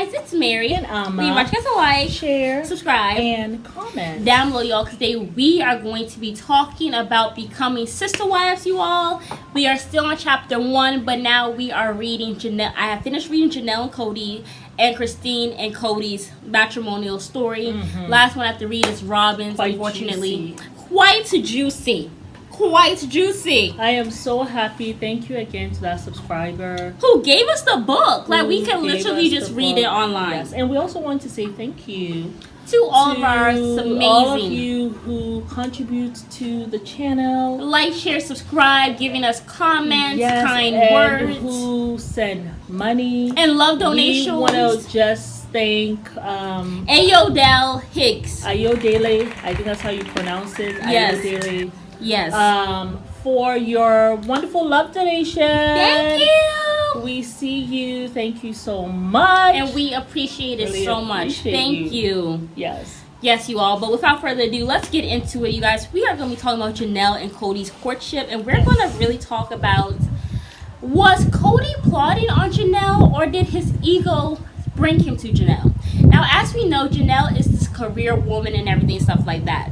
guys, it's Mary. And Leave us a like, share, subscribe, and comment down below, y'all. Because today we are going to be talking about becoming sister wives, you all. We are still on chapter 1, but now we are reading Janelle. I have finished reading Janelle and Kody and Christine and Kody's matrimonial story. Last one I have to read is Robin's. Quite unfortunately, juicy. Quite juicy. I am so happy. Thank you again to that subscriber Who gave us the book? Like, we can gave literally us just the read book. it online. Yes, and we also want to say thank you To all of our amazing, all of you who contribute to the channel, like, share, subscribe, giving us comments, yes, kind and words, who send money and love donations. We want to just thank Ayodele Hicks. Ayodele, I think that's how you pronounce it. Yes. Ayodele. Yes. For your wonderful love donation. Thank you. We see you. Thank you so much. And we appreciate it Really so much. appreciate Thank you. Yes. Yes, you all. But without further ado, let's get into it, you guys. We are going to be talking about Janelle and Kody's courtship. And we're going to really talk about, was Kody plotting on Janelle, or did his ego bring him to Janelle? Now, as we know, Janelle is this career woman and everything, stuff like that.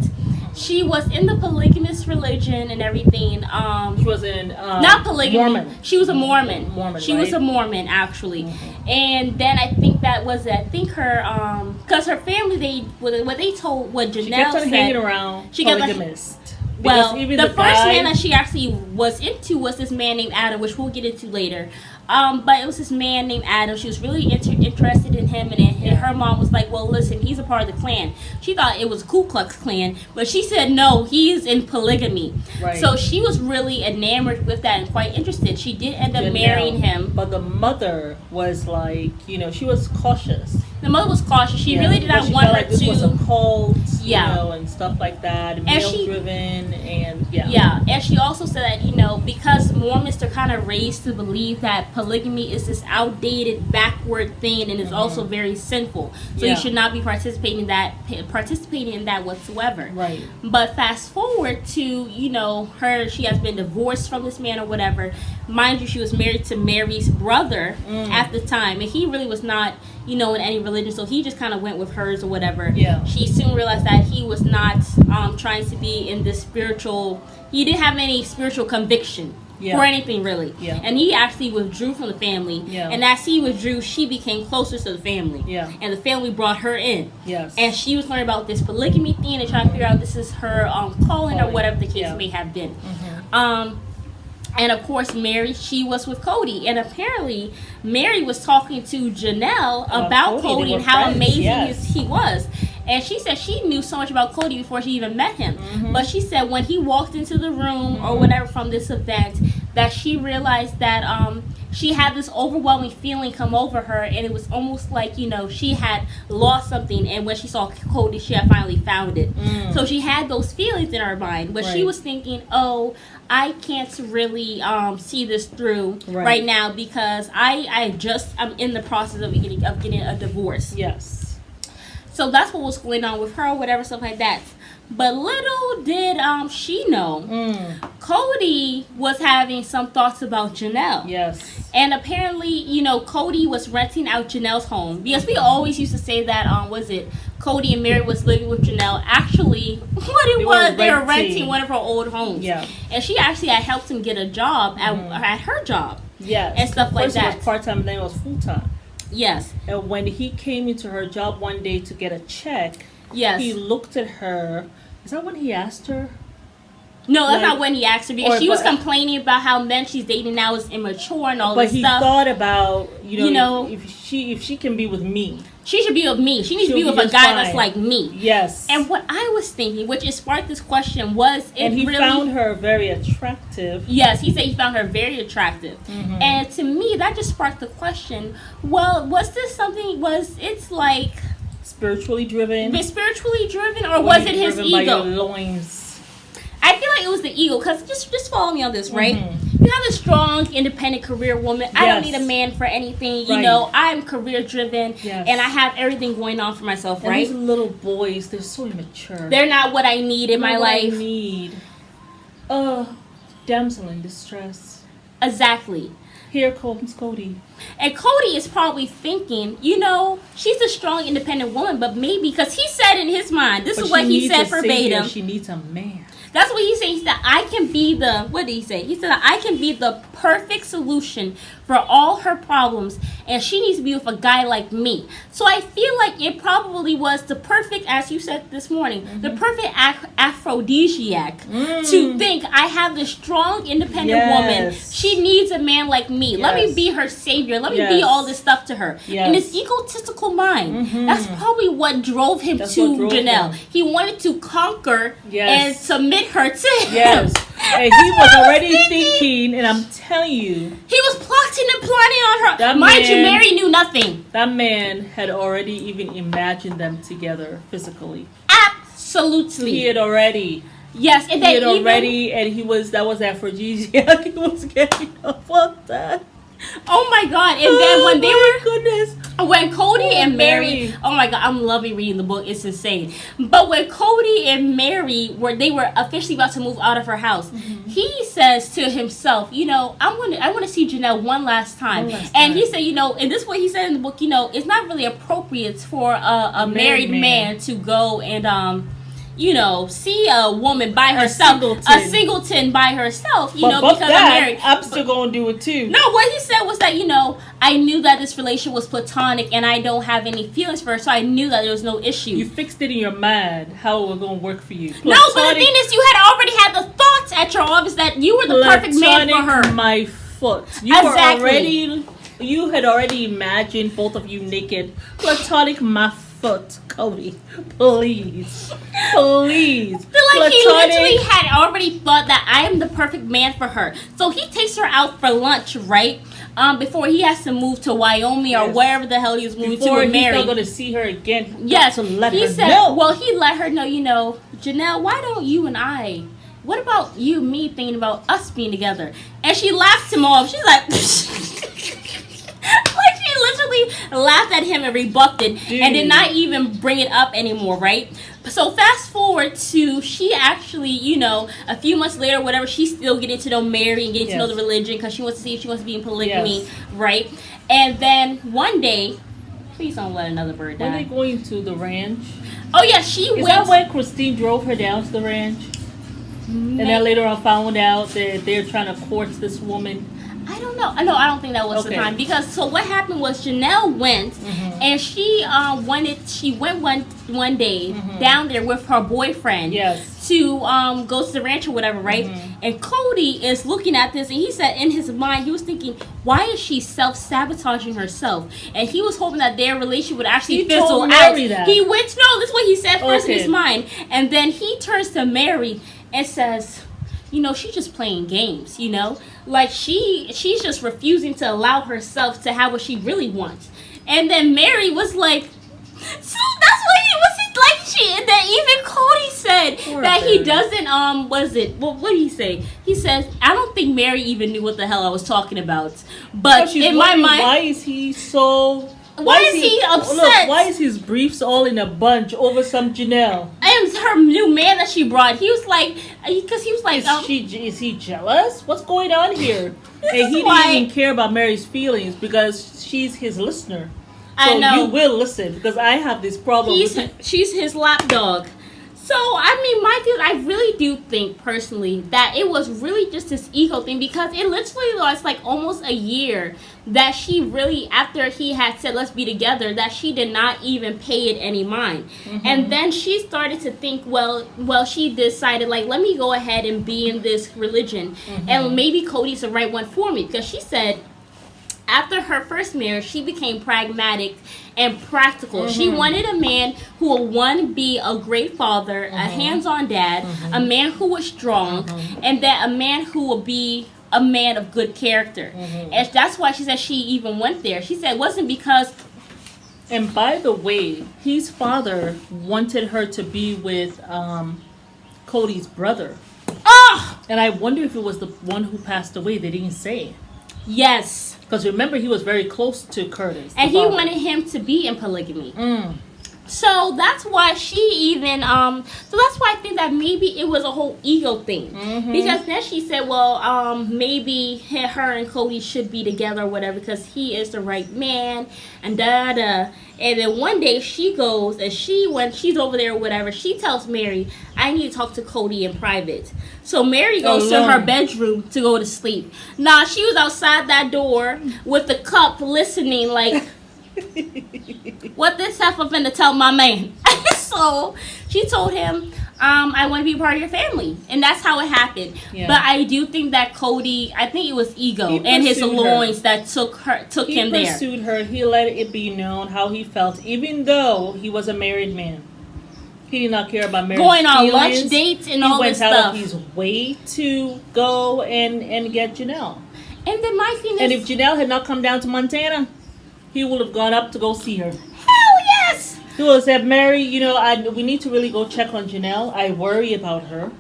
She was in the polygamous religion and everything. She was in not polygamy. Mormon. She was a Mormon. She was right? a Mormon, actually. And then I think that was her because her family, what Janelle she kept on said, hanging around she kept polygamist. Well, even the the first guy, man that she actually was into was this man named Adam, which we'll get into later. But it was this man named Adam. She was really interested in him, and her mom was like, well, listen, he's a part of the Klan. She thought it was Ku Klux Klan, but she said, no, he's in polygamy. Right. So she was really enamored with that and quite interested. She did end up marrying him. But the mother was like, she was cautious. The mother was cautious. She really did not she want felt her like this was a cult, and stuff like that, male-driven, Yeah, and she also said that, because Mormons are kind of raised to believe that polygamy is this outdated, backward thing, and it's also very sinful. So you should not be participating in that whatsoever. Right. But fast forward to, she has been divorced from this man or whatever. Mind you, she was married to Mary's brother at the time, and he really was not, in any religion, so he just kind of went with hers or whatever. Yeah. She soon realized that he was not trying to be in this spiritual, he didn't have any spiritual conviction for anything really. Yeah. And he actually withdrew from the family. Yeah. And as he withdrew, she became closer to the family. Yeah. And the family brought her in. Yes. And she was learning about this polygamy thing and trying to figure out this is her calling or whatever the case may have been. And of course, Mary, she was with Kody. And apparently, Mary was talking to Janelle about Kody and how amazing he was. And she said she knew so much about Kody before she even met him. But she said when he walked into the room or whatever from this event, that she realized that she had this overwhelming feeling come over her. And it was almost like, she had lost something. And when she saw Kody, she had finally found it. So she had those feelings in her mind. But she was thinking, oh, I can't really see this through right now because I'm in the process of getting a divorce. Yes. So that's what was going on with her, whatever, stuff like that. But little did she know, Kody was having some thoughts about Janelle. Yes. And apparently, Kody was renting out Janelle's home. Because we always used to say that, Kody and Mary was living with Janelle. Actually, they were renting one of her old homes. Yeah. And she actually had helped him get a job at her job. Yes. And stuff like that. First it was part-time, then it was full-time. Yes. And when he came into her job one day to get a check, he looked at her. Is that when he asked her? No, that's not when he asked her, because she was complaining about how men she's dating now is immature and all this stuff. But he thought about, if she can be with me. She should be with me. She needs to be with a guy that's like me. Yes. And what I was thinking, which is sparked this question, was and he found her very attractive. Yes, he said he found her very attractive. And to me, that just sparked the question, well, was this something, it's like spiritually driven? Spiritually driven, or was it his ego? By your loins. I feel like it was the ego, because just follow me on this, right? You have a strong, independent career woman. I don't need a man for anything. I'm career driven, and I have everything going on for myself, right? These little boys, they're so immature. They're not what I need in my life. I need damsel in distress. Exactly. Here comes Kody. And Kody is probably thinking, you know, she's a strong, independent woman, but maybe, because he said in his mind, this is what he said verbatim. She needs a man. That's what he said. He said, I can be the, what did he say? He said, I can be the perfect solution for all her problems, and she needs to be with a guy like me. So I feel like it probably was the perfect, as you said this morning, the perfect aphrodisiac to think, I have this strong, independent woman. She needs a man like me. Let me be her savior. Let me be all this stuff to her. In his egotistical mind, that's probably what drove him to Janelle. He wanted to conquer and submit her to him. Yes. And he was already thinking, and I'm telling you, he was plotting and planning on her. Mind you, Mary knew nothing. That man had already even imagined them together physically. Absolutely. He had already. Yes, and he had already, and that was aphrodisiac. He was getting up on that. Oh my God! And then when Kody and Mary, oh my God, I'm loving reading the book. It's insane. But when Kody and Mary were officially about to move out of her house, he says to himself, you know, I want to see Janelle one last time. And he said, you know, and this is what he said in the book, you know, it's not really appropriate for a married man to go and you know, see a woman by herself, a singleton by herself, you know, because I'm married. I'm still gonna do it too. No, what he said was that, you know, I knew that this relation was platonic and I don't have any feelings for her, so I knew that there was no issue. You fixed it in your mind how it was gonna work for you. No, but the thing is, you had already had the thoughts at your office that you were the perfect man for her. My foot. You had already imagined both of you naked. Platonic my foot, Kody. Please. Please. Like he literally had already thought that I am the perfect man for her. So he takes her out for lunch, right? Before he has to move to Wyoming or wherever the hell he was moving to with Mary. He's not going to see her again. Yes. To let he her said, know. Well, he let her know, you know, Janelle, why don't you and I, what about you and me thinking about us being together? And she laughed him off. She's like, like she literally laughed at him and rebuffed it and did not even bring it up anymore, right? So fast forward to she actually, you know, a few months later, whatever, she's still getting to know Mary and getting to know the religion because she wants to see if she wants to be in polygamy, right? And then one day, please don't let another bird die. Were they going to the ranch? Oh yeah, she went. Is that when Christine drove her down to the ranch? And then later on found out that they're trying to court this woman. I don't know. No, I don't think that was the time because so what happened was Janelle went and she went one day down there with her boyfriend to go to the ranch or whatever, right? And Kody is looking at this and he said in his mind he was thinking, why is she self-sabotaging herself? And he was hoping that their relationship would actually fizzle out. He went, no, this is what he said first in his mind, and then he turns to Mary and says, you know, she's just playing games, you know? Like, she's just refusing to allow herself to have what she really wants. And then Mary was like, so that's what he was like. That even Kody said that he doesn't, what did he say? He says, I don't think Mary even knew what the hell I was talking about. But in my mind, why is he so... Why is he upset? Look, why is his briefs all in a bunch over some Janelle? And her new man that she brought, he was like, because he was like, is he jealous? What's going on here? And he didn't even care about Mary's feelings because she's his listener. So I know. You will listen because I have this problem. She's his lapdog. So, I mean, my view, I really do think personally that it was really just this ego thing because it literally was like almost a year that she really, after he had said, let's be together, that she did not even pay it any mind. And then she started to think, well, she decided, like, let me go ahead and be in this religion. And maybe Kody's the right one for me because she said, after her first marriage, she became pragmatic and practical. She wanted a man who would, one, be a great father, a hands-on dad, a man who was strong, and that a man who would be a man of good character. And that's why she said she even went there. She said it wasn't because... And by the way, his father wanted her to be with Kody's brother. And I wonder if it was the one who passed away. They didn't say. Yes. Because remember, he was very close to Curtis. And he wanted him to be in polygamy. So that's why she even so that's why I think that maybe it was a whole ego thing. Because then she said, well, maybe her and Kody should be together or whatever because he is the right man and da da. And then one day she goes and when she's over there or whatever, she tells Mary, I need to talk to Kody in private. So Mary goes to her bedroom to go to sleep. Nah, she was outside that door with the cup listening like what this heifer finna tell my man. So she told him, I want to be part of your family. And that's how it happened. Yeah. But I do think that Kody, I think it was ego and his loins that took him there. He pursued her. He let it be known how he felt, even though he was a married man. He did not care about marriage. Going on lunch dates and all this stuff. He went out of his way to go and get Janelle. And then my thing is... And if Janelle had not come down to Montana, he would have gone up to go see her. Hell yes! He would have said, Mary, we need to really go check on Janelle. I worry about her.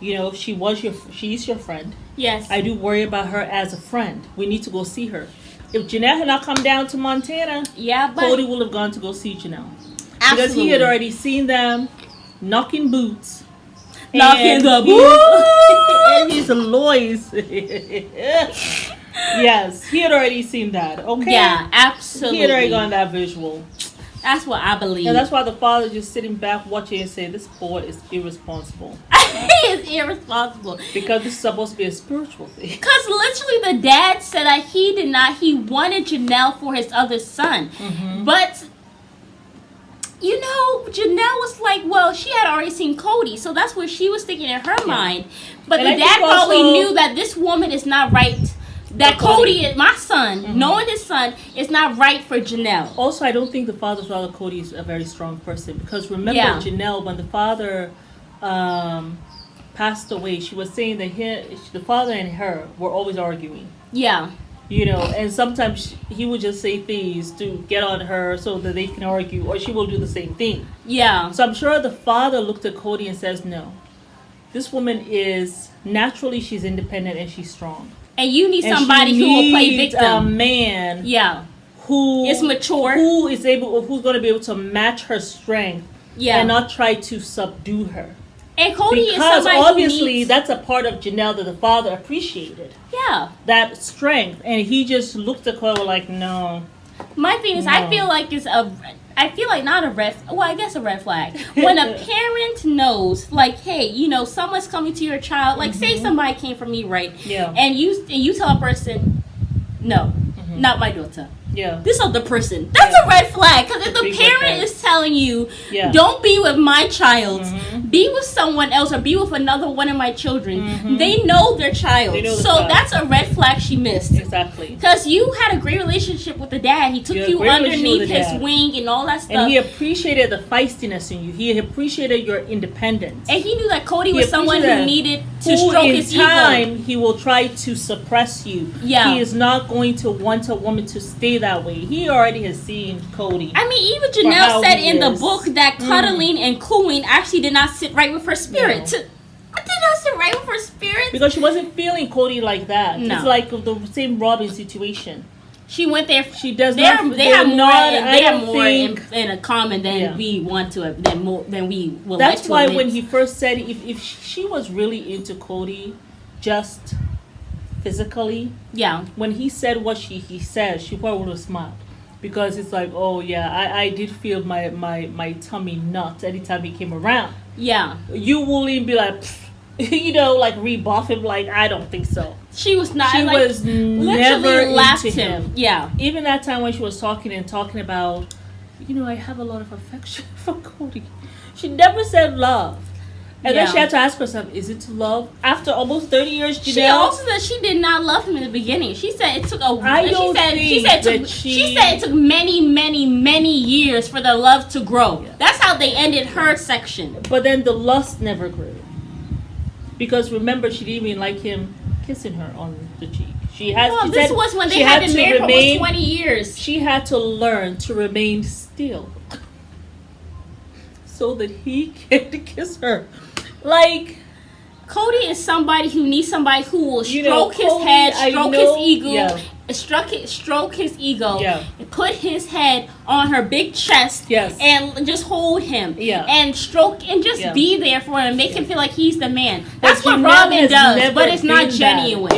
She's your friend. Yes. I do worry about her as a friend. We need to go see her. If Janelle had not come down to Montana, Kody would have gone to go see Janelle. Absolutely. Because he had already seen them knocking boots. Knocking the boots! And his loins. Yes, he had already seen that. Okay. Yeah, absolutely. He had already gotten that visual. That's what I believe. And that's why the father just sitting back watching and saying, this boy is irresponsible. He is irresponsible. Because this is supposed to be a spiritual thing. Because literally the dad said that he wanted Janelle for his other son. But, Janelle was like, well, she had already seen Kody. So that's what she was thinking in her mind. But the dad probably knew that this woman is not right. That Kody is my son, knowing his son, is not right for Janelle. Also, I don't think the father thought that Kody is a very strong person. Because remember, Janelle, when the father passed away, she was saying that the father and her were always arguing. Yeah. And sometimes he would just say things to get on her so that they can argue, or she will do the same thing. Yeah. So I'm sure the father looked at Kody and says, no, this woman is, naturally she's independent and she's strong. And you need somebody who will play victim. A man, who is mature, who's going to be able to match her strength, and not try to subdue her. And Kody is somebody because obviously that's a part of Janelle that the father appreciated. Yeah, that strength, and he just looked at her like, no. My thing is, I feel like not a red. Well, I guess a red flag. When a parent knows, like, hey, someone's coming to your child. Like, say somebody came for me, right? Yeah. And you tell a person, no, not my daughter. Yeah. This other person. That's a red flag. Because if the parent is telling you, don't be with my child, be with someone else or be with another one of my children, they know their child. That's a red flag she missed. Exactly. Because you had a great relationship with the dad. He took you underneath his wing and all that stuff. And he appreciated the feistiness in you. He appreciated your independence. And he knew that Kody was someone who needed to stroke his ego. In time, he will try to suppress you. Yeah. He is not going to want a woman to stay that way. He already has seen Kody. I mean, even Janelle said in the book that cuddling and cooing actually did not sit right with her spirit. No. Did not sit right with her spirit. Because she wasn't feeling Kody like that. No. It's like the same Robin situation. She went there. She does they not. They have more in a common than we want to. Than we would like to. That's why when he first said if she was really into Kody, just physically, when he said what he said, she probably would have smiled, because it's like, oh yeah, I did feel my tummy nut anytime he came around. Yeah, you wouldn't be like, like rebuff him, like, I don't think so. She was not. She was never into him. Yeah, even that time when she was talking about, I have a lot of affection for Kody. She never said love. And then she had to ask herself, is it love? After almost 30 years, Janelle... She also said she did not love him in the beginning. She said it took she said it took many, many, many years for the love to grow. Yeah. That's how they ended her section. But then the lust never grew. Because remember, she didn't even like him kissing her on the cheek. This was when they had been married for almost 20 years. She had to learn to remain still so that he can kiss her. Like, Kody is somebody who needs somebody who will You know, stroke his Kody, head, I stroke know- his ego, yeah. stroke his ego, Yeah. and put his head on her big chest, Yes. and just hold him, Yeah. and stroke and just Yeah. be there for him, make him Yeah. feel like he's the man. But That's what Janelle Robin has does, never but it's not been that. genuine.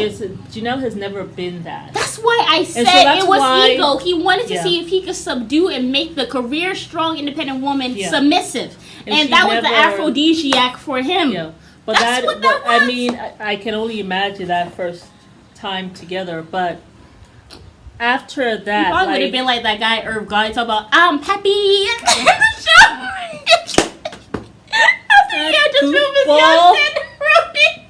Janelle has never been that. That's why I said that's it was why- ego. He wanted to Yeah. see if he could subdue and make the career strong, independent woman Yeah. submissive, And and she that was the never- aphrodisiac for him. Yeah, but That's what that I was. mean, I can only imagine that first time together. But after He that, probably would like, have been like that guy Irv Gotti talk about I'm happy in the show. After he had just filmed his goofball. young Rudy.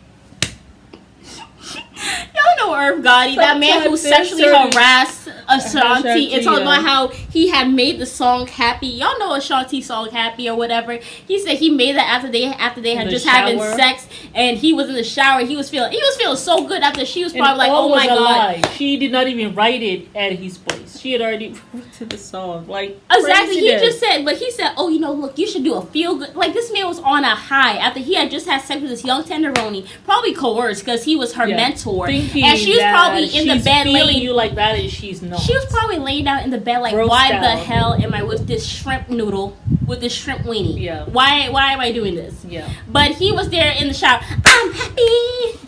Y'all know Irv Gotti, that man who Sometimes sexually there's certain- harassed Ashanti and talking yeah. about how he had made the song Happy. Y'all know Ashanti's song Happy or whatever. He said he made that after they In had the just having shower. sex, and he was in the shower. He was feeling so good after she was and probably like, all oh my was a god. lie. She did not even write it at his place. She had already written the song. Like Exactly. He craziness. just said, but he said, oh, look, you should do a feel good. Like, this man was on a high after he had just had sex with this young tenderoni, probably coerced because he was her Yeah. mentor. Thinking And she was that probably in the she's bed feeling laying. you like that, and she's not. She was probably laying down in the bed like, Grossed why the out. hell am I with this shrimp noodle, with this shrimp weenie? Yeah. Why am I doing this? Yeah. But he was there in the shower. I'm happy.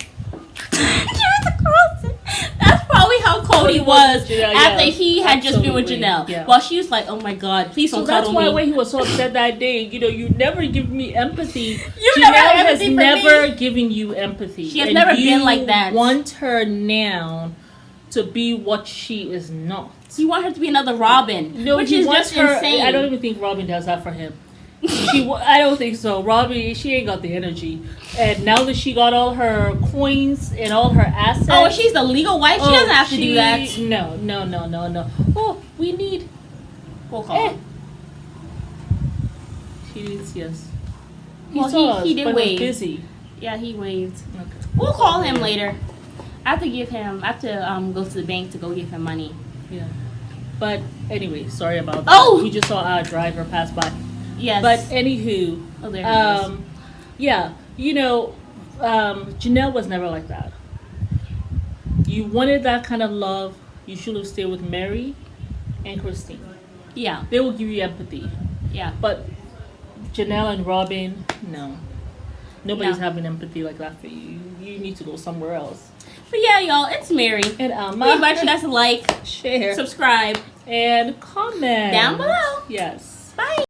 That's probably how Kody was Janelle, after yeah. he had just been with Absolutely, Janelle. yeah. While she was like, "Oh my God, please So don't that's cuddle why me." when he was so upset that day, you never give me empathy. You Janelle never had has empathy for never me. given you empathy. She has and never you been like that. Want her now to be what she is not. You want her to be another Robin, No, which he is wants just her. insane. I don't even think Robin does that for him. I don't think so. Robin, she ain't got the energy. And now that she got all her coins and all her assets. Oh, she's the legal wife. She doesn't have to do that. No. Oh, we need. We'll call him. She needs, yes. Well, saw us, he did but was wave. busy. Yeah, he waved. Okay. We'll call him later. I have to go to the bank to go give him money. Yeah. But anyway, sorry about that. Oh! We just saw our driver pass by. Yes. But anywho, Oh, there he is. yeah, Janelle was never like that. You wanted that kind of love, you should have stayed with Mary and Christine. Yeah. They will give you empathy. Yeah. But Janelle and Robin, no. Nobody's No. having empathy like that for you. You need to go somewhere else. But yeah, y'all, it's Mary. And We invite you guys to like, share, subscribe and comment down below. Yes. Bye.